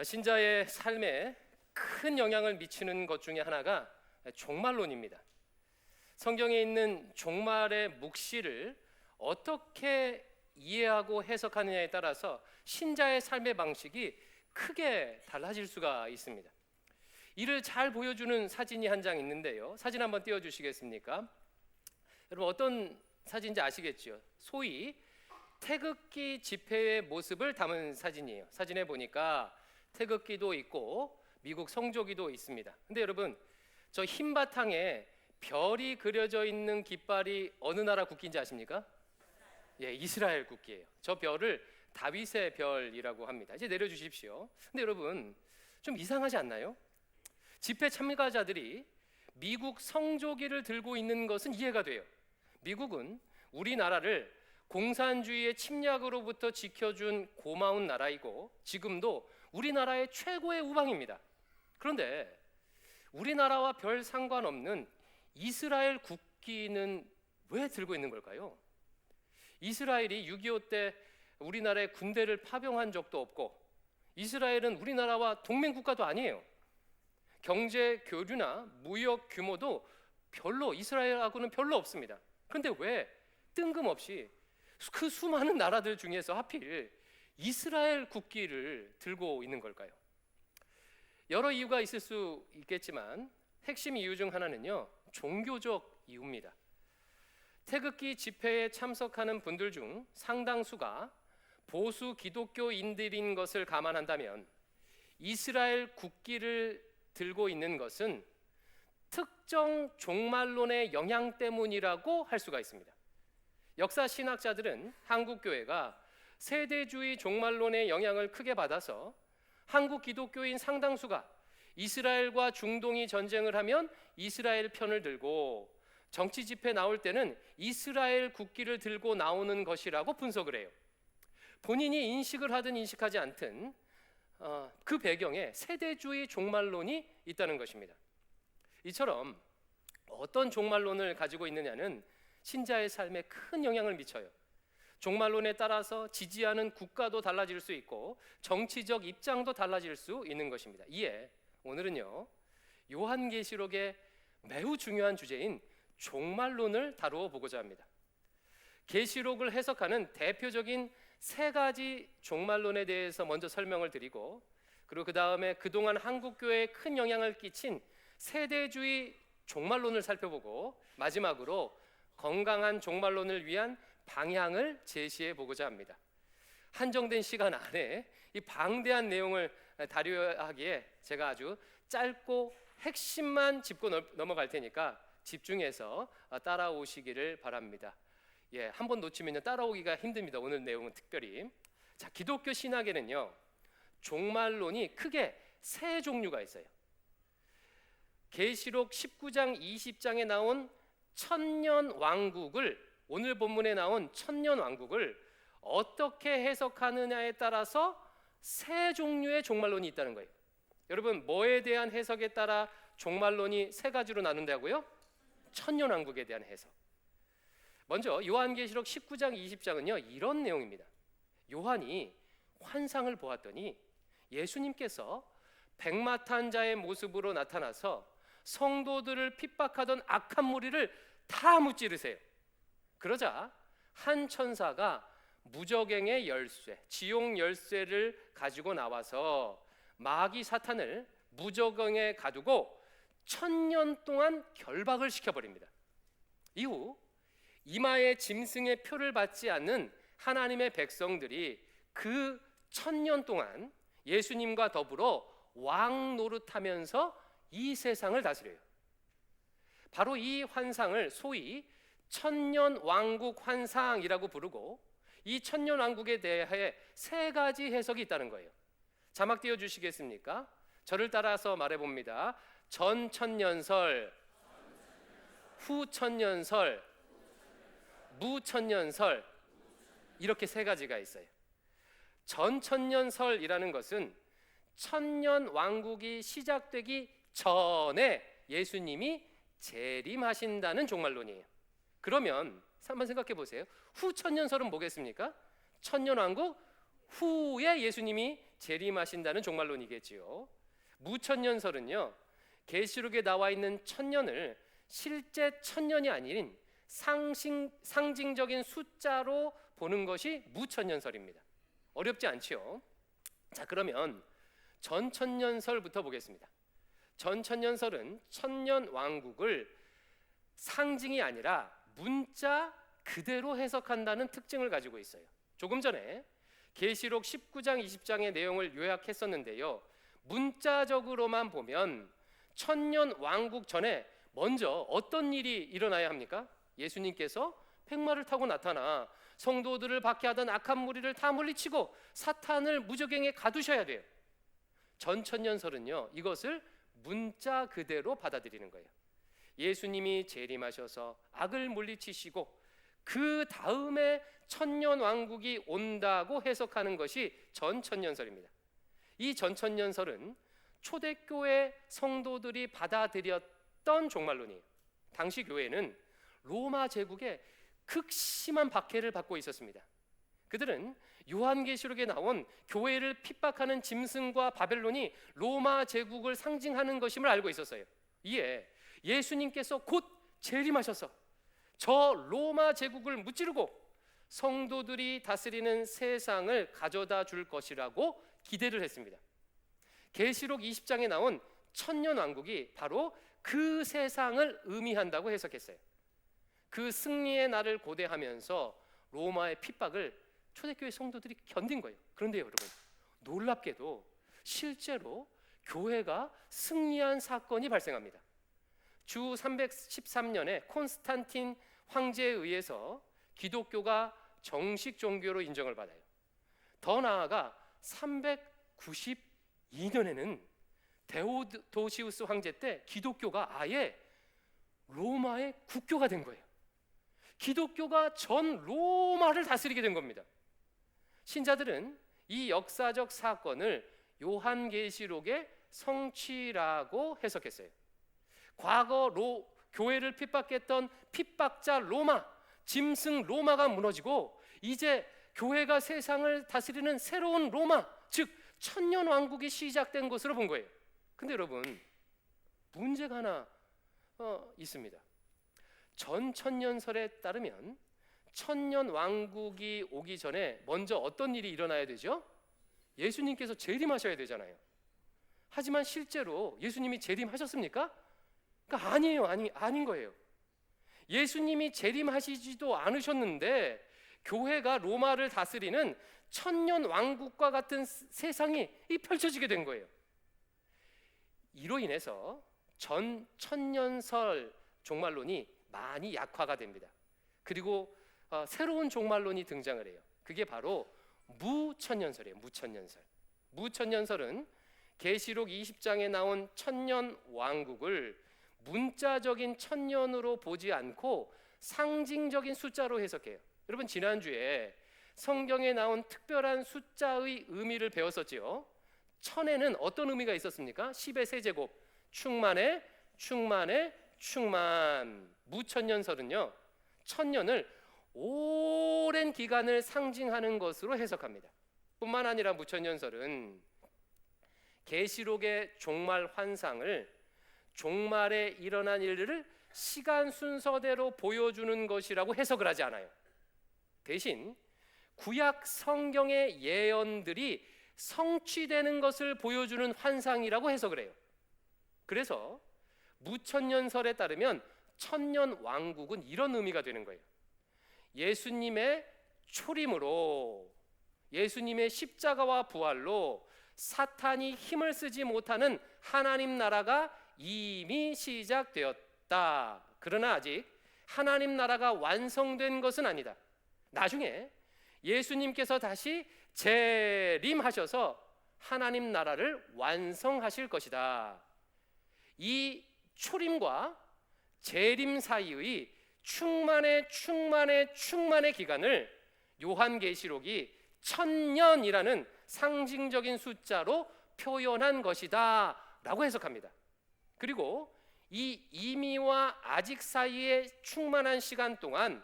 신자의 삶에 큰 영향을 미치는 것 중에 하나가 종말론입니다. 성경에 있는 종말의 묵시를 어떻게 이해하고 해석하느냐에 따라서 신자의 삶의 방식이 크게 달라질 수가 있습니다. 이를 잘 보여주는 사진이 한 장 있는데요. 사진 한번 띄워주시겠습니까? 여러분 어떤 사진인지 아시겠죠? 소위 태극기 집회의 모습을 담은 사진이에요. 사진에 보니까 태극기도 있고 미국 성조기도 있습니다. 근데 여러분 저 흰 바탕에 별이 그려져 있는 깃발이 어느 나라 국기인지 아십니까? 예, 이스라엘 국기예요. 저 별을 다윗의 별이라고 합니다. 이제 내려주십시오. 근데 여러분 좀 이상하지 않나요? 집회 참가자들이 미국 성조기를 들고 있는 것은 이해가 돼요. 미국은 우리나라를 공산주의의 침략으로부터 지켜준 고마운 나라이고 지금도 우리나라의 최고의 우방입니다. 그런데 우리나라와 별 상관없는 이스라엘 국기는 왜 들고 있는 걸까요? 이스라엘이 6.25 때 우리나라의 군대를 파병한 적도 없고 이스라엘은 우리나라와 동맹국가도 아니에요. 경제 교류나 무역 규모도 별로 이스라엘하고는 별로 없습니다. 그런데 왜 뜬금없이 그 수많은 나라들 중에서 하필 이스라엘 국기를 들고 있는 걸까요? 여러 이유가 있을 수 있겠지만 핵심 이유 중 하나는요, 종교적 이유입니다. 태극기 집회에 참석하는 분들 중 상당수가 보수 기독교인들인 것을 감안한다면 이스라엘 국기를 들고 있는 것은 특정 종말론의 영향 때문이라고 할 수가 있습니다. 역사 신학자들은 한국 교회가 세대주의 종말론의 영향을 크게 받아서 한국 기독교인 상당수가 이스라엘과 중동이 전쟁을 하면 이스라엘 편을 들고 정치 집회 나올 때는 이스라엘 국기를 들고 나오는 것이라고 분석을 해요. 본인이 인식을 하든 인식하지 않든 그 배경에 세대주의 종말론이 있다는 것입니다. 이처럼 어떤 종말론을 가지고 있느냐는 신자의 삶에 큰 영향을 미쳐요. 종말론에 따라서 지지하는 국가도 달라질 수 있고 정치적 입장도 달라질 수 있는 것입니다. 이에 오늘은요, 요한계시록의 매우 중요한 주제인 종말론을 다루어 보고자 합니다. 계시록을 해석하는 대표적인 세 가지 종말론에 대해서 먼저 설명을 드리고, 그리고 그 다음에 그동안 한국교회에 큰 영향을 끼친 세대주의 종말론을 살펴보고, 마지막으로 건강한 종말론을 위한 방향을 제시해 보고자 합니다. 한정된 시간 안에 이 방대한 내용을 다루어야 하기에 제가 아주 짧고 핵심만 짚고 넘어갈 테니까 집중해서 따라오시기를 바랍니다. 예, 한번 놓치면 따라오기가 힘듭니다. 오늘 내용은 특별히. 자, 기독교 신학에는요, 종말론이 크게 세 종류가 있어요. 계시록 19장 20장에 나온 천년 왕국을, 오늘 본문에 나온 천년 왕국을 어떻게 해석하느냐에 따라서 세 종류의 종말론이 있다는 거예요. 여러분, 뭐에 대한 해석에 따라 종말론이 세 가지로 나눈다고요? 천년 왕국에 대한 해석. 먼저 요한계시록 19장 20장은요, 이런 내용입니다. 요한이 환상을 보았더니 예수님께서 백마탄 자의 모습으로 나타나서 성도들을 핍박하던 악한 무리를 다 무찌르세요. 그러자 한 천사가 무저갱의 열쇠, 지옥 열쇠를 가지고 나와서 마귀 사탄을 무저갱에 가두고 1000년 동안 결박을 시켜버립니다. 이후 이마에 짐승의 표를 받지 않는 하나님의 백성들이 그 1000년 동안 예수님과 더불어 왕 노릇하면서 이 세상을 다스려요. 바로 이 환상을 소위 천년 왕국 환상이라고 부르고, 이 천년 왕국에 대해 세 가지 해석이 있다는 거예요. 자막 띄워주시겠습니까? 저를 따라서 말해봅니다. 전 천년설, 후 천년설, 무 천년설, 이렇게 세 가지가 있어요. 전 천년설이라는 것은 천년 왕국이 시작되기 전에 예수님이 재림하신다는 종말론이에요. 그러면 한번 생각해 보세요. 후 천년설은 뭐겠습니까? 천년 왕국 후에 예수님이 재림하신다는 종말론이겠지요. 무천년설은요, 계시록에 나와 있는 천년을 실제 천년이 아닌 상징적인 숫자로 보는 것이 무천년설입니다. 어렵지 않지요? 자, 그러면 전천년설부터 보겠습니다. 전천년설은 천년 왕국을 상징이 아니라 문자 그대로 해석한다는 특징을 가지고 있어요. 조금 전에 계시록 19장 20장의 내용을 요약했었는데요, 문자적으로만 보면 천년 왕국 전에 먼저 어떤 일이 일어나야 합니까? 예수님께서 백마를 타고 나타나 성도들을 박해하던 악한 무리를 다 물리치고 사탄을 무저갱에 가두셔야 돼요. 전천년설은요, 이것을 문자 그대로 받아들이는 거예요. 예수님이 재림하셔서 악을 물리치시고 그 다음에 천년 왕국이 온다고 해석하는 것이 전천년설입니다. 이 전천년설은 초대교회 성도들이 받아들였던 종말론이에요. 당시 교회는 로마 제국의 극심한 박해를 받고 있었습니다. 그들은 요한계시록에 나온 교회를 핍박하는 짐승과 바벨론이 로마 제국을 상징하는 것임을 알고 있었어요. 이에 예수님께서 곧 재림하셔서 저 로마 제국을 무찌르고 성도들이 다스리는 세상을 가져다 줄 것이라고 기대를 했습니다. 계시록 20장에 나온 천년 왕국이 바로 그 세상을 의미한다고 해석했어요. 그 승리의 날을 고대하면서 로마의 핍박을 초대교회 성도들이 견딘 거예요. 그런데 여러분, 놀랍게도 실제로 교회가 승리한 사건이 발생합니다. 주 313년에 콘스탄틴 황제에 의해서 기독교가 정식 종교로 인정을 받아요. 더 나아가 392년에는 데오도시우스 황제 때 기독교가 아예 로마의 국교가 된 거예요. 기독교가 전 로마를 다스리게 된 겁니다. 신자들은 이 역사적 사건을 요한계시록의 성취라고 해석했어요. 과거 교회를 핍박했던 핍박자 로마, 짐승 로마가 무너지고 이제 교회가 세상을 다스리는 새로운 로마, 즉 천년 왕국이 시작된 것으로 본 거예요. 근데 여러분, 문제가 하나 있습니다. 전천년설에 따르면 천년 왕국이 오기 전에 먼저 어떤 일이 일어나야 되죠? 예수님께서 재림하셔야 되잖아요. 하지만 실제로 예수님이 재림하셨습니까? 그러니까 아니에요. 아닌 거예요. 예수님이 재림하시지도 않으셨는데 교회가 로마를 다스리는 천년 왕국과 같은 세상이 펼쳐지게 된 거예요. 이로 인해서 전천년설 종말론이 많이 약화가 됩니다. 그리고 새로운 종말론이 등장을 해요. 그게 바로 무천년설이에요. 무천년설은 계시록 20장에 나온 천년 왕국을 문자적인 천년으로 보지 않고 상징적인 숫자로 해석해요. 여러분, 지난주에 성경에 나온 특별한 숫자의 의미를 배웠었지요. 천에는 어떤 의미가 있었습니까? 10의 세제곱, 충만해, 충만. 무천년설은요, 천년을 오랜 기간을 상징하는 것으로 해석합니다. 뿐만 아니라 무천년설은 계시록의 종말 환상을 종말에 일어난 일들을 시간 순서대로 보여주는 것이라고 해석을 하지 않아요. 대신 구약 성경의 예언들이 성취되는 것을 보여주는 환상이라고 해석을 해요. 그래서 무천년설에 따르면 천년 왕국은 이런 의미가 되는 거예요. 예수님의 초림으로, 예수님의 십자가와 부활로 사탄이 힘을 쓰지 못하는 하나님 나라가 이미 시작되었다. 그러나 아직 하나님 나라가 완성된 것은 아니다. 나중에 예수님께서 다시 재림하셔서 하나님 나라를 완성하실 것이다. 이 초림과 재림 사이의 충만의 기간을 요한계시록이 천년이라는 상징적인 숫자로 표현한 것이다 라고 해석합니다. 그리고 이 이미와 아직 사이의 충만한 시간 동안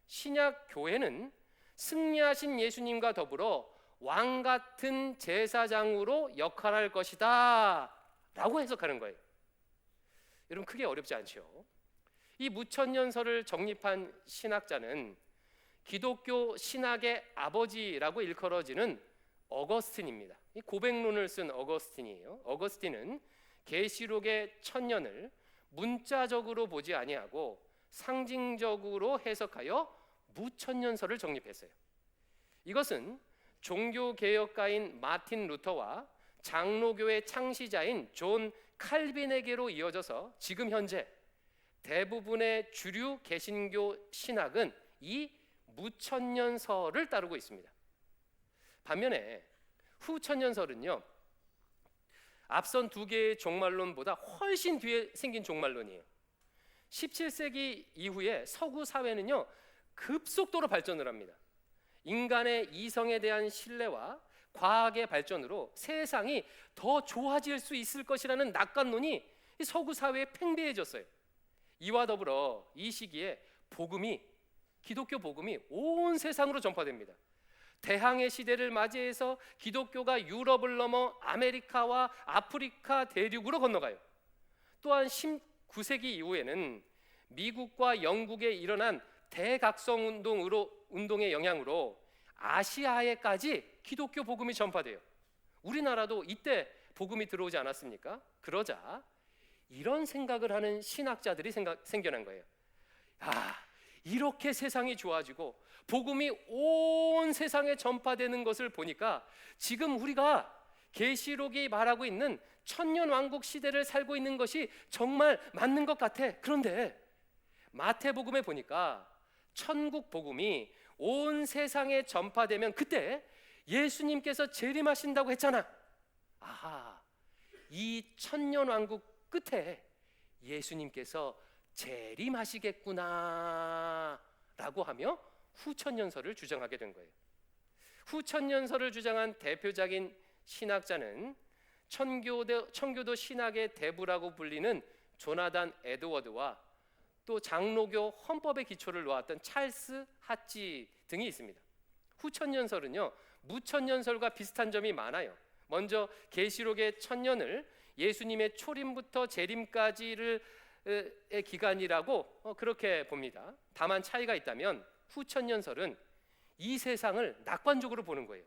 신약 교회는 승리하신 예수님과 더불어 왕 같은 제사장으로 역할할 것이다 라고 해석하는 거예요. 여러분, 크게 어렵지 않죠? 이 무천년설을 정립한 신학자는 기독교 신학의 아버지라고 일컬어지는 어거스틴입니다. 이 고백론을 쓴 어거스틴이에요. 어거스틴은 계시록의 천년을 문자적으로 보지 아니하고 상징적으로 해석하여 무천년설을 정립했어요. 이것은 종교개혁가인 마틴 루터와 장로교의 창시자인 존 칼빈에게로 이어져서 지금 현재 대부분의 주류 개신교 신학은 이 무천년설을 따르고 있습니다. 반면에 후천년설은요, 앞선 두 개의 종말론보다 훨씬 뒤에 생긴 종말론이에요. 17세기 이후에 서구 사회는요, 급속도로 발전을 합니다. 인간의 이성에 대한 신뢰와 과학의 발전으로 세상이 더 좋아질 수 있을 것이라는 낙관론이 서구 사회에 팽배해졌어요. 이와 더불어 이 시기에 기독교 복음이 온 세상으로 전파됩니다. 대항해 시대를 맞이해서 기독교가 유럽을 넘어 아메리카와 아프리카 대륙으로 건너가요. 또한 19세기 이후에는 미국과 영국에 일어난 대각성 운동의 영향으로 아시아에까지 기독교 복음이 전파돼요. 우리나라도 이때 복음이 들어오지 않았습니까? 그러자 이런 생각을 하는 신학자들이 생겨난 거예요. 이렇게 세상이 좋아지고 복음이 온 세상에 전파되는 것을 보니까 지금 우리가 계시록이 말하고 있는 천년왕국 시대를 살고 있는 것이 정말 맞는 것 같아. 그런데 마태복음에 보니까 천국 복음이 온 세상에 전파되면 그때 예수님께서 재림하신다고 했잖아. 이 천년왕국 끝에 예수님께서 재림하시겠구나 라고 하며 후천년설을 주장하게 된 거예요. 후천년설을 주장한 대표적인 신학자는 청교도 신학의 대부라고 불리는 조나단 에드워드와 또 장로교 헌법의 기초를 놓았던 찰스 핫지 등이 있습니다. 후천년설은요, 무천년설과 비슷한 점이 많아요. 먼저 계시록의 천년을 예수님의 초림부터 재림까지의 기간이라고 그렇게 봅니다. 다만 차이가 있다면 후천년설은 이 세상을 낙관적으로 보는 거예요.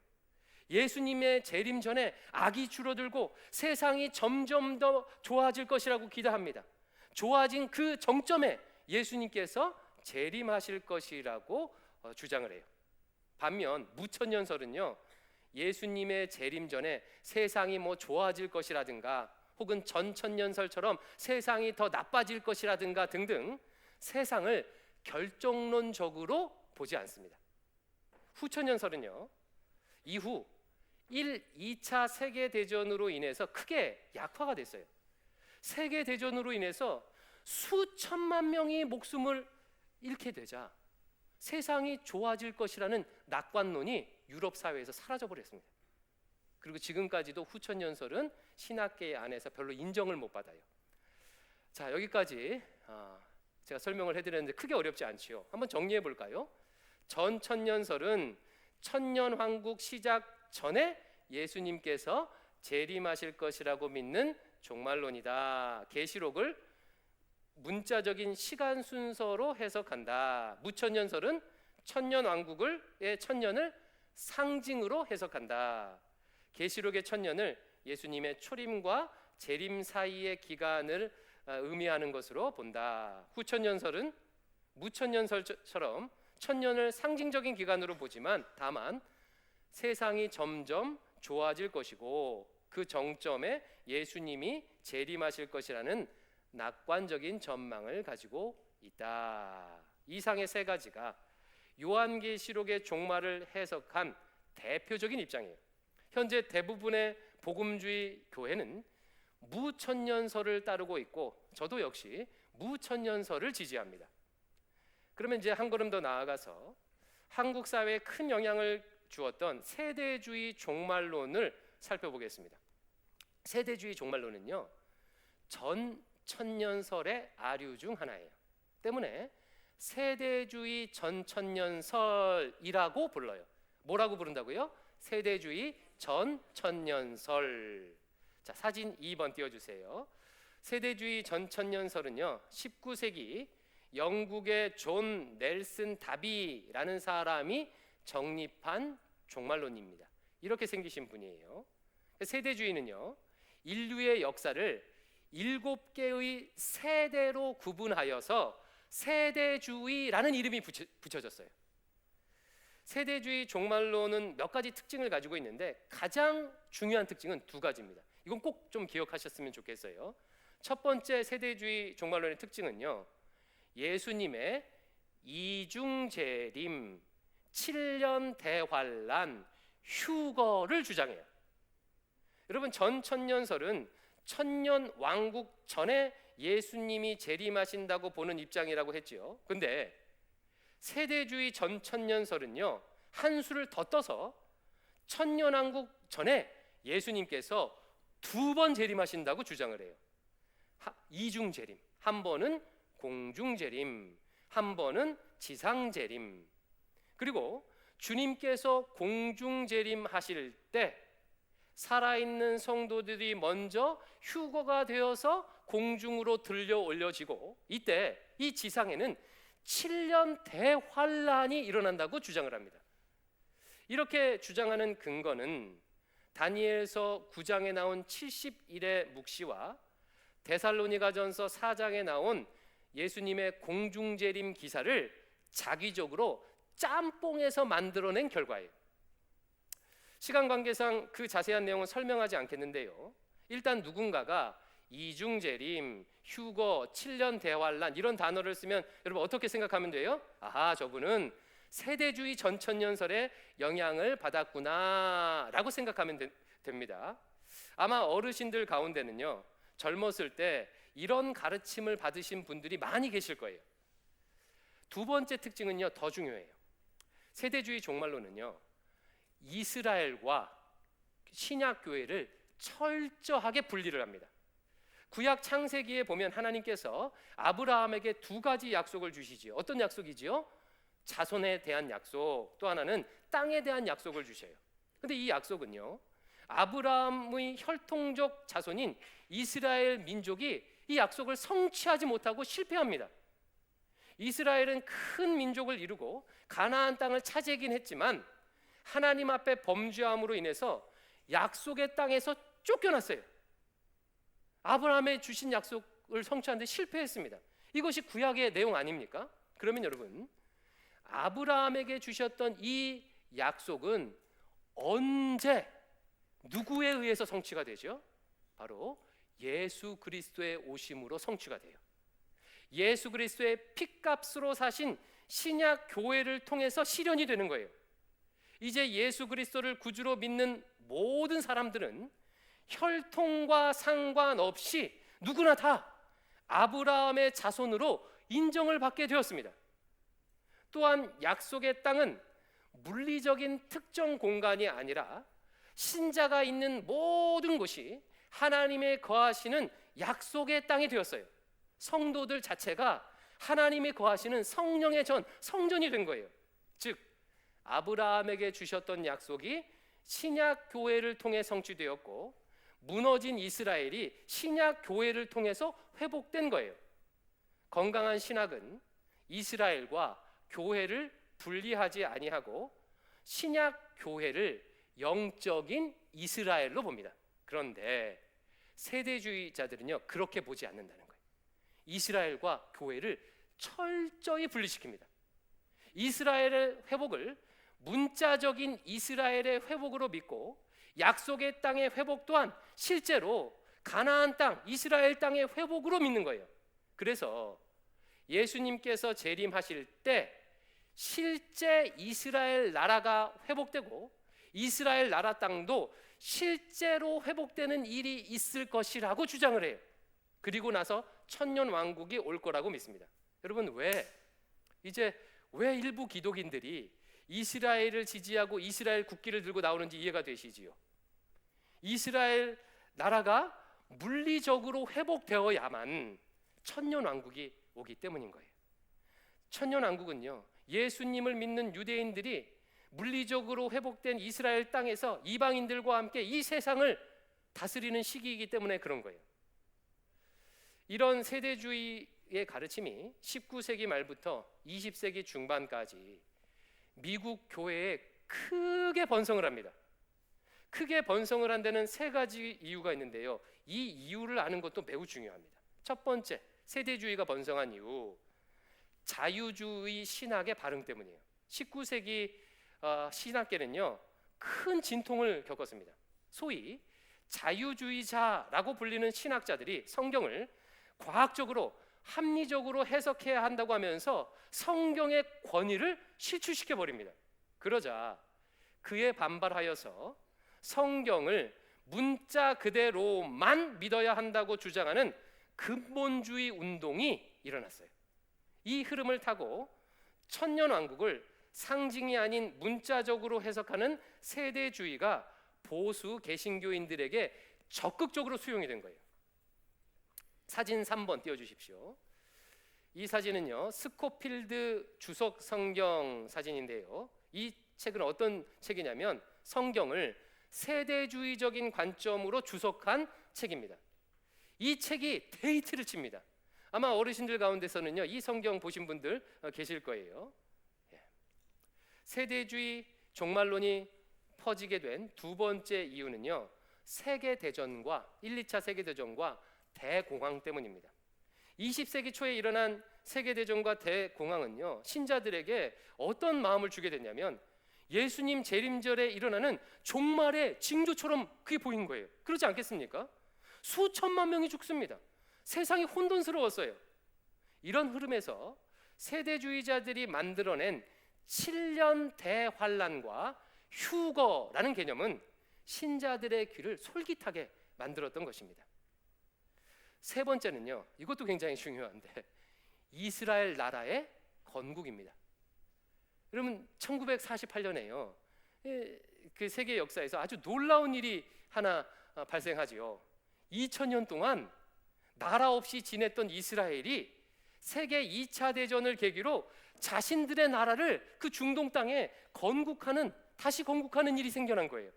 예수님의 재림 전에 악이 줄어들고 세상이 점점 더 좋아질 것이라고 기대합니다. 좋아진 그 정점에 예수님께서 재림하실 것이라고 주장을 해요. 반면 무천년설은요, 예수님의 재림 전에 세상이 좋아질 것이라든가 혹은 전천년설처럼 세상이 더 나빠질 것이라든가 등등 세상을 결정론적으로 보지 않습니다. 후천년설은요, 이후 1, 2차 세계대전으로 인해서 크게 약화가 됐어요. 세계대전으로 인해서 수천만 명이 목숨을 잃게 되자 세상이 좋아질 것이라는 낙관론이 유럽 사회에서 사라져버렸습니다. 그리고 지금까지도 후천년설은 신학계 안에서 별로 인정을 못 받아요. 자, 여기까지 제가 설명을 해드렸는데 크게 어렵지 않지요. 한번 정리해 볼까요? 전천년설은 천년왕국 시작 전에 예수님께서 재림하실 것이라고 믿는 종말론이다. 계시록을 문자적인 시간 순서로 해석한다. 무천년설은 천년왕국의 천년을 상징으로 해석한다. 계시록의 천년을 예수님의 초림과 재림 사이의 기간을 의미하는 것으로 본다. 후천년설은 무천년설처럼 천년을 상징적인 기간으로 보지만 다만 세상이 점점 좋아질 것이고 그 정점에 예수님이 재림하실 것이라는 낙관적인 전망을 가지고 있다. 이상의 세 가지가 요한계시록의 종말을 해석한 대표적인 입장이에요. 현재 대부분의 복음주의 교회는 무천년설을 따르고 있고 저도 역시 무천년설을 지지합니다. 그러면 이제 한 걸음 더 나아가서 한국 사회에 큰 영향을 주었던 세대주의 종말론을 살펴보겠습니다. 세대주의 종말론은요, 전천년설의 아류 중 하나예요. 때문에 세대주의 전천년설이라고 불러요. 뭐라고 부른다고요? 세대주의 전천년설. 자, 사진 2번 띄워주세요. 세대주의 전천년설은요, 19세기 영국의 존 넬슨 다비라는 사람이 정립한 종말론입니다. 이렇게 생기신 분이에요. 세대주의는요, 인류의 역사를 7개의 세대로 구분하여서 세대주의라는 이름이 붙여졌어요. 세대주의 종말론은 몇 가지 특징을 가지고 있는데 가장 중요한 특징은 2가지입니다. 이건 꼭 좀 기억하셨으면 좋겠어요. 첫 번째 세대주의 종말론의 특징은요, 예수님의 이중재림, 7년 대환란, 휴거를 주장해요. 여러분, 전천년설은 천년 왕국 전에 예수님이 재림하신다고 보는 입장이라고 했지요. 근데 세대주의 전천년설은요, 한 수를 더 떠서 천년왕국 전에 예수님께서 2번 재림하신다고 주장을 해요. 이중재림, 한 번은 공중재림, 한 번은 지상재림. 그리고 주님께서 공중재림하실 때 살아있는 성도들이 먼저 휴거가 되어서 공중으로 들려 올려지고, 이때 이 지상에는 7년 대환란이 일어난다고 주장을 합니다. 이렇게 주장하는 근거는 다니엘서 9장에 나온 70일의 묵시와 데살로니가전서 4장에 나온 예수님의 공중재림 기사를 자기적으로 짬뽕해서 만들어낸 결과예요. 시간 관계상 그 자세한 내용은 설명하지 않겠는데요, 일단 누군가가 이중재림, 휴거, 7년 대환란 이런 단어를 쓰면 여러분 어떻게 생각하면 돼요? 아하, 저분은 세대주의 전천년설에 영향을 받았구나 라고 생각하면 됩니다. 아마 어르신들 가운데는요, 젊었을 때 이런 가르침을 받으신 분들이 많이 계실 거예요. 2번째 특징은요, 더 중요해요. 세대주의 종말론은요, 이스라엘과 신약교회를 철저하게 분리를 합니다. 구약 창세기에 보면 하나님께서 아브라함에게 2가지 약속을 주시지요. 어떤 약속이지요? 자손에 대한 약속, 또 하나는 땅에 대한 약속을 주셔요. 근데 이 약속은요, 아브라함의 혈통적 자손인 이스라엘 민족이 이 약속을 성취하지 못하고 실패합니다. 이스라엘은 큰 민족을 이루고 가나안 땅을 차지하긴 했지만 하나님 앞에 범죄함으로 인해서 약속의 땅에서 쫓겨났어요. 아브라함에 주신 약속을 성취하는데 실패했습니다. 이것이 구약의 내용 아닙니까? 그러면 여러분, 아브라함에게 주셨던 이 약속은 언제 누구에 의해서 성취가 되죠? 바로 예수 그리스도의 오심으로 성취가 돼요. 예수 그리스도의 핏값으로 사신 신약 교회를 통해서 실현이 되는 거예요. 이제 예수 그리스도를 구주로 믿는 모든 사람들은 혈통과 상관없이 누구나 다 아브라함의 자손으로 인정을 받게 되었습니다. 또한 약속의 땅은 물리적인 특정 공간이 아니라 신자가 있는 모든 곳이 하나님의 거하시는 약속의 땅이 되었어요. 성도들 자체가 하나님이 거하시는 성령의 성전이 된 거예요. 즉 아브라함에게 주셨던 약속이 신약 교회를 통해 성취되었고, 무너진 이스라엘이 신약 교회를 통해서 회복된 거예요. 건강한 신학은 이스라엘과 교회를 분리하지 아니하고 신약 교회를 영적인 이스라엘로 봅니다. 그런데 세대주의자들은요, 그렇게 보지 않는다는 거예요. 이스라엘과 교회를 철저히 분리시킵니다. 이스라엘의 회복을 문자적인 이스라엘의 회복으로 믿고, 약속의 땅의 회복 또한 실제로 가나안 땅, 이스라엘 땅의 회복으로 믿는 거예요. 그래서 예수님께서 재림하실 때 실제 이스라엘 나라가 회복되고 이스라엘 나라 땅도 실제로 회복되는 일이 있을 것이라고 주장을 해요. 그리고 나서 천년 왕국이 올 거라고 믿습니다. 여러분, 왜 일부 기독인들이 이스라엘을 지지하고 이스라엘 국기를 들고 나오는지 이해가 되시지요? 이스라엘 나라가 물리적으로 회복되어야만 천년 왕국이 오기 때문인 거예요. 천년 왕국은요, 예수님을 믿는 유대인들이 물리적으로 회복된 이스라엘 땅에서 이방인들과 함께 이 세상을 다스리는 시기이기 때문에 그런 거예요. 이런 세대주의의 가르침이 19세기 말부터 20세기 중반까지 미국 교회에 크게 번성을 합니다. 크게 번성을 한 데는 세 가지 이유가 있는데요. 이 이유를 아는 것도 매우 중요합니다. 첫 번째, 세대주의가 번성한 이유, 자유주의 신학의 발흥 때문이에요. 19세기 신학계는요, 큰 진통을 겪었습니다. 소위 자유주의자라고 불리는 신학자들이 성경을 과학적으로 합리적으로 해석해야 한다고 하면서 성경의 권위를 실추시켜 버립니다. 그러자 그에 반발하여서 성경을 문자 그대로만 믿어야 한다고 주장하는 근본주의 운동이 일어났어요. 이 흐름을 타고 천년왕국을 상징이 아닌 문자적으로 해석하는 세대주의가 보수 개신교인들에게 적극적으로 수용이 된 거예요. 사진 3번 띄워주십시오. 이 사진은요, 스코필드 주석 성경 사진인데요, 이 책은 어떤 책이냐면 성경을 세대주의적인 관점으로 주석한 책입니다. 이 책이 데이트를 칩니다. 아마 어르신들 가운데서는요, 이 성경 보신 분들 계실 거예요. 세대주의 종말론이 퍼지게 된 두 번째 이유는요, 세계대전과 1, 2차 세계대전과 대공황 때문입니다. 20세기 초에 일어난 세계대전과 대공황은요, 신자들에게 어떤 마음을 주게 됐냐면 예수님 재림절에 일어나는 종말의 징조처럼 그게 보인 거예요. 그렇지 않겠습니까? 수천만 명이 죽습니다. 세상이 혼돈스러웠어요. 이런 흐름에서 세대주의자들이 만들어낸 7년 대환란과 휴거라는 개념은 신자들의 귀를 솔깃하게 만들었던 것입니다. 세 번째는요, 이것도 굉장히 중요한데 이스라엘 나라의 건국입니다. 여러분 1948년에요, 그 세계 역사에서 아주 놀라운 일이 하나 발생하지요. 2000년 동안 나라 없이 지냈던 이스라엘이 세계 2차 대전을 계기로 자신들의 나라를 그 중동 땅에 다시 건국하는 일이 생겨난 거예요.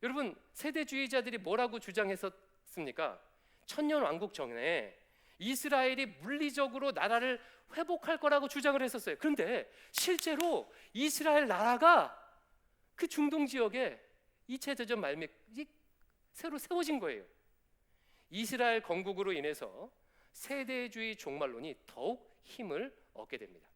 여러분 세대주의자들이 뭐라고 주장했었습니까? 천년왕국 전에 이스라엘이 물리적으로 나라를 회복할 거라고 주장을 했었어요. 그런데 실제로 이스라엘 나라가 그 중동 지역에 2차 대전 말미에 새로 세워진 거예요. 이스라엘 건국으로 인해서 세대주의 종말론이 더욱 힘을 얻게 됩니다.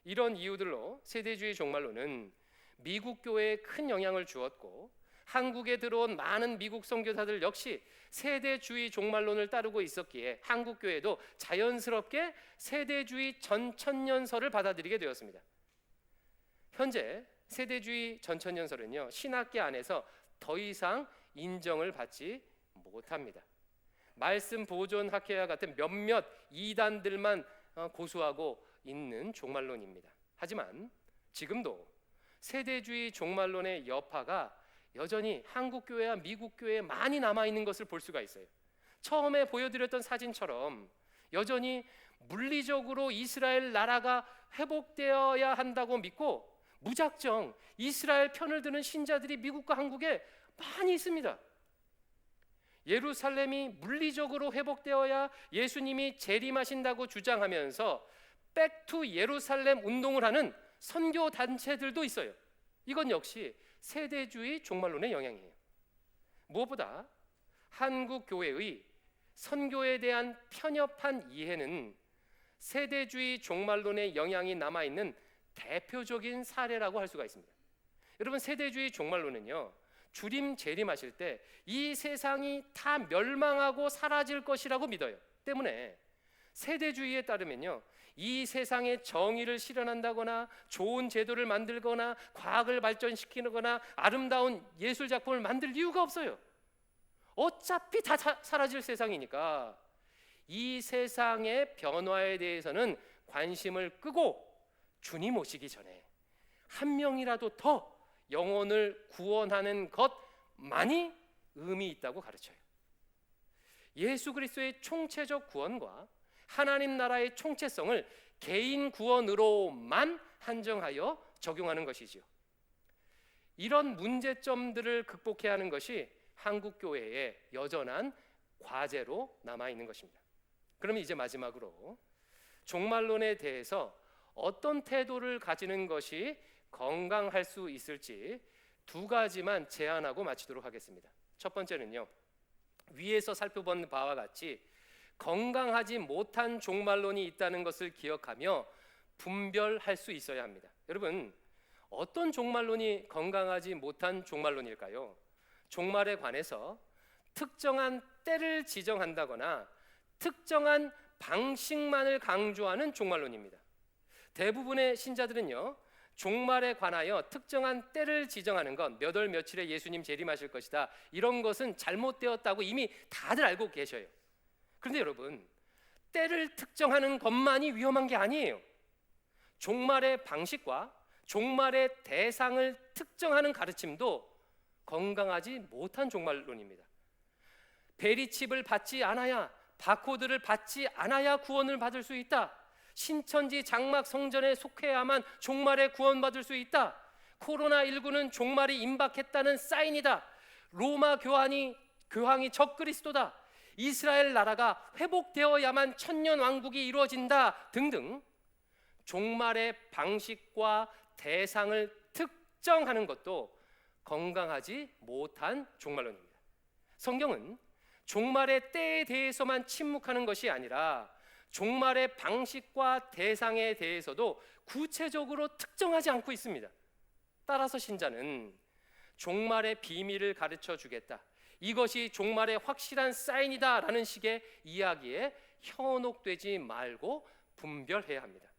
이런 이유들로 세대주의 종말론은 미국 교회에 큰 영향을 주었고, 한국에 들어온 많은 미국 선교사들 역시 세대주의 종말론을 따르고 있었기에 한국 교회도 자연스럽게 세대주의 전천년설을 받아들이게 되었습니다. 현재 세대주의 전천년설은요, 신학계 안에서 더 이상 인정을 받지 못합니다. 말씀 보존 학회와 같은 몇몇 이단들만 고수하고 있는 종말론입니다. 하지만 지금도 세대주의 종말론의 여파가 여전히 한국 교회와 미국 교회에 많이 남아 있는 것을 볼 수가 있어요. 처음에 보여드렸던 사진처럼 여전히 물리적으로 이스라엘 나라가 회복되어야 한다고 믿고 무작정 이스라엘 편을 드는 신자들이 미국과 한국에 많이 있습니다. 예루살렘이 물리적으로 회복되어야 예수님이 재림하신다고 주장하면서 백투 예루살렘 운동을 하는 선교 단체들도 있어요. 이건 역시 세대주의 종말론의 영향이에요. 무엇보다 한국 교회의 선교에 대한 편협한 이해는 세대주의 종말론의 영향이 남아있는 대표적인 사례라고 할 수가 있습니다. 여러분 세대주의 종말론은요, 주님 재림하실 때 이 세상이 다 멸망하고 사라질 것이라고 믿어요. 때문에 세대주의에 따르면요, 이 세상에 정의를 실현한다거나 좋은 제도를 만들거나 과학을 발전시키거나 아름다운 예술 작품을 만들 이유가 없어요. 어차피 다 사라질 세상이니까 이 세상의 변화에 대해서는 관심을 끄고 주님 오시기 전에 한 명이라도 더 영혼을 구원하는 것만이 의미 있다고 가르쳐요. 예수 그리스도의 총체적 구원과 하나님 나라의 총체성을 개인 구원으로만 한정하여 적용하는 것이지요. 이런 문제점들을 극복해야 하는 것이 한국 교회의 여전한 과제로 남아 있는 것입니다. 그럼 이제 마지막으로 종말론에 대해서 어떤 태도를 가지는 것이 건강할 수 있을지 두 가지만 제안하고 마치도록 하겠습니다. 첫 번째는요, 위에서 살펴본 바와 같이 건강하지 못한 종말론이 있다는 것을 기억하며 분별할 수 있어야 합니다. 여러분, 어떤 종말론이 건강하지 못한 종말론일까요? 종말에 관해서 특정한 때를 지정한다거나 특정한 방식만을 강조하는 종말론입니다. 대부분의 신자들은요, 종말에 관하여 특정한 때를 지정하는 것, 몇 월 며칠에 예수님 재림하실 것이다, 이런 것은 잘못되었다고 이미 다들 알고 계셔요. 그런데 여러분, 때를 특정하는 것만이 위험한 게 아니에요. 종말의 방식과 종말의 대상을 특정하는 가르침도 건강하지 못한 종말론입니다. 베리칩을 받지 않아야, 바코드를 받지 않아야 구원을 받을 수 있다. 신천지 장막 성전에 속해야만 종말에 구원받을 수 있다. 코로나19는 종말이 임박했다는 사인이다. 로마 교황이 적그리스도다. 이스라엘 나라가 회복되어야만 천년 왕국이 이루어진다 등등, 종말의 방식과 대상을 특정하는 것도 건강하지 못한 종말론입니다. 성경은 종말의 때에 대해서만 침묵하는 것이 아니라 종말의 방식과 대상에 대해서도 구체적으로 특정하지 않고 있습니다. 따라서 신자는 종말의 비밀을 가르쳐 주겠다, 이것이 종말의 확실한 사인이다 라는 식의 이야기에 현혹되지 말고 분별해야 합니다.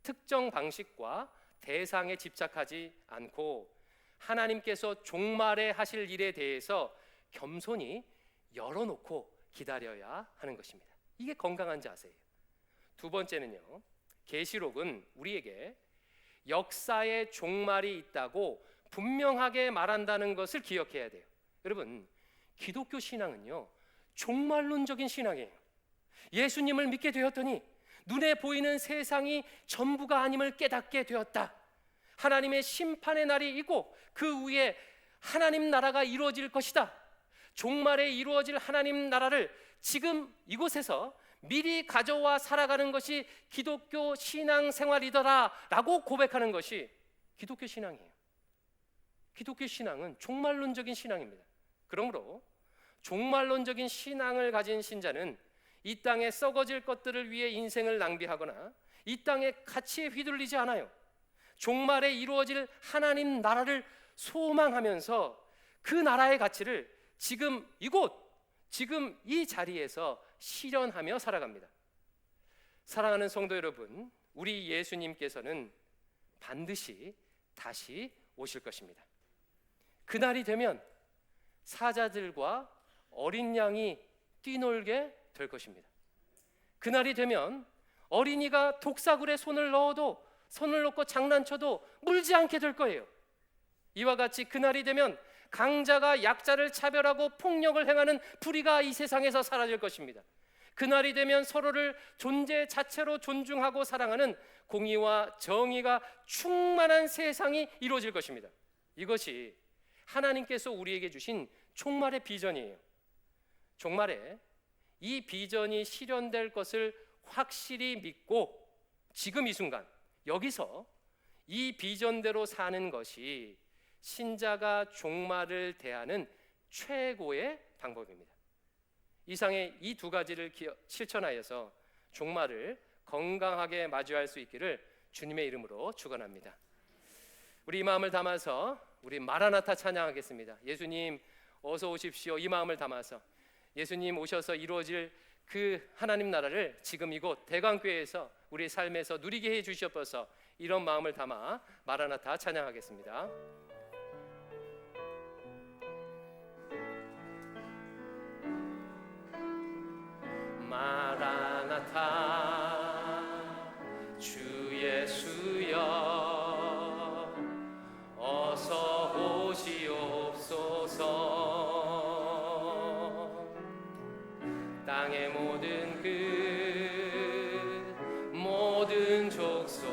특정 방식과 대상에 집착하지 않고 하나님께서 종말에 하실 일에 대해서 겸손히 열어놓고 기다려야 하는 것입니다. 이게 건강한 자세예요. 두 번째는요, 계시록은 우리에게 역사의 종말이 있다고 분명하게 말한다는 것을 기억해야 돼요. 여러분, 기독교 신앙은요, 종말론적인 신앙이에요. 예수님을 믿게 되었더니 눈에 보이는 세상이 전부가 아님을 깨닫게 되었다. 하나님의 심판의 날이 있고 그 위에 하나님 나라가 이루어질 것이다. 종말에 이루어질 하나님 나라를 지금 이곳에서 미리 가져와 살아가는 것이 기독교 신앙생활이더라 라고 고백하는 것이 기독교 신앙이에요. 기독교 신앙은 종말론적인 신앙입니다. 그러므로 종말론적인 신앙을 가진 신자는 이 땅에 썩어질 것들을 위해 인생을 낭비하거나 이 땅의 가치에 휘둘리지 않아요. 종말에 이루어질 하나님 나라를 소망하면서 그 나라의 가치를 지금 이곳, 지금 이 자리에서 실현하며 살아갑니다. 사랑하는 성도 여러분, 우리 예수님께서는 반드시 다시 오실 것입니다. 그날이 되면 사자들과 어린 양이 뛰놀게 될 것입니다. 그날이 되면 어린이가 독사굴에 손을 넣고 장난쳐도 물지 않게 될 거예요. 이와 같이 그날이 되면 강자가 약자를 차별하고 폭력을 행하는 불의가 이 세상에서 사라질 것입니다. 그날이 되면 서로를 존재 자체로 존중하고 사랑하는 공의와 정의가 충만한 세상이 이루어질 것입니다. 이것이 하나님께서 우리에게 주신 종말의 비전이에요. 종말에 이 비전이 실현될 것을 확실히 믿고 지금 이 순간 여기서 이 비전대로 사는 것이 신자가 종말을 대하는 최고의 방법입니다. 이상의 이 두 가지를 실천하여서 종말을 건강하게 마주할 수 있기를 주님의 이름으로 축원합니다. 우리 이 마음을 담아서 우리 마라나타 찬양하겠습니다. 예수님 어서 오십시오. 이 마음을 담아서 예수님 오셔서 이루어질 그 하나님 나라를 지금 이곳 대광교회에서 우리 삶에서 누리게 해 주시옵소서. 이런 마음을 담아 마라나타 찬양하겠습니다. 마라나타 주 예수여 어서 오시옵소서. 땅의 모든 끝 모든 족속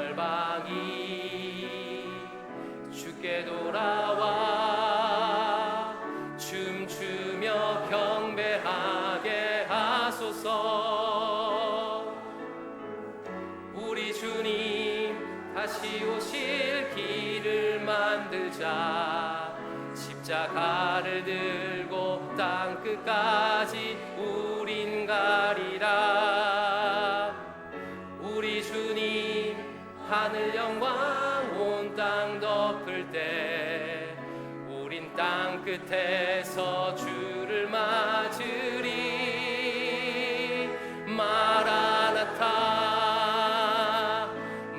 열방이 주께 돌아와 춤추며 경배하게 하소서. 우리 주님 다시 오실 길을 만들자. 십자가를 들고 땅끝까지 우린 가리라. 우리 주님 하늘 영광 온 땅 덮을 때 우린 땅끝에서 주를 맞으리. 마라나타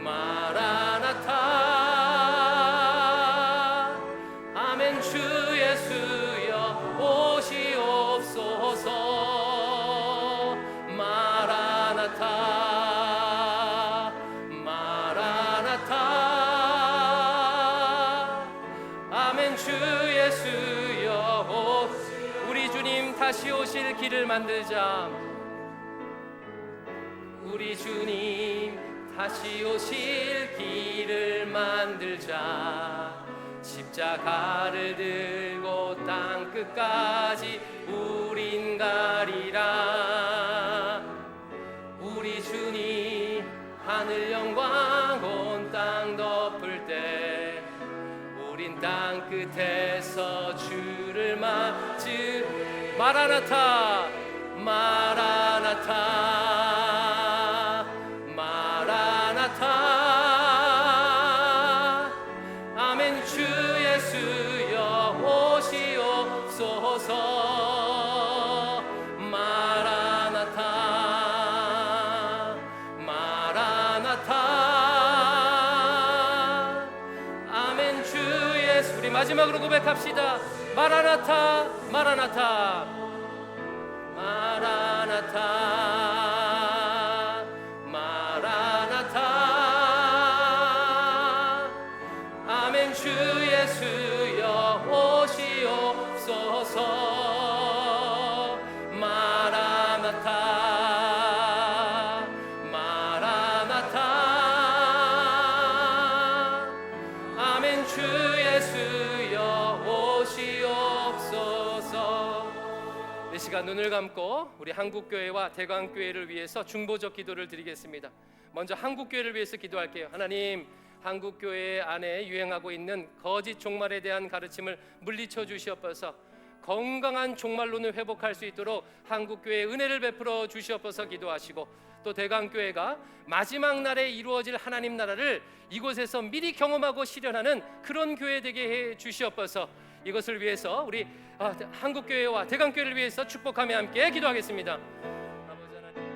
마라나타 아멘. 주 예수여 오시옵소서. 마라나타 마라나타 아멘. 주 예수여 우리 주님 다시 오실 길을 만들자. 우리 주님 다시 오실 길을 만들자. 십자가를 들고 땅끝까지 우린 가리라. 우리 주님 하늘 영광 온 땅 덮을 때 우린 땅끝에서 주를 맞으. 마라나타 마라나타 마라나타 아멘. 주 예수여 오시옵소서. 마라나타 마라나타 아멘. 주 예수. 우리 마지막으로 고백합시다. 마라나타 마라나타 마라나타 마라나타 아멘. 주 예수여 오시옵소서. 마라나타 마라나타 아멘. 주 예수여 오시옵소서. 이 시간 눈을 감고 우리 한국교회와 대광교회를 위해서 중보적 기도를 드리겠습니다. 먼저 한국교회를 위해서 기도할게요. 하나님, 한국교회 안에 유행하고 있는 거짓 종말에 대한 가르침을 물리쳐 주시옵소서. 건강한 종말론을 회복할 수 있도록 한국교회에 은혜를 베풀어 주시옵소서 기도하시고, 또 대광교회가 마지막 날에 이루어질 하나님 나라를 이곳에서 미리 경험하고 실현하는 그런 교회 되게 해 주시옵소서. 이것을 위해서 우리 한국교회와 대광교회를 위해서 축복하며 함께 기도하겠습니다. 아버지 하나님,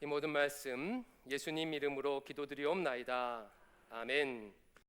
이 모든 말씀 예수님 이름으로 기도드리옵나이다. 아멘.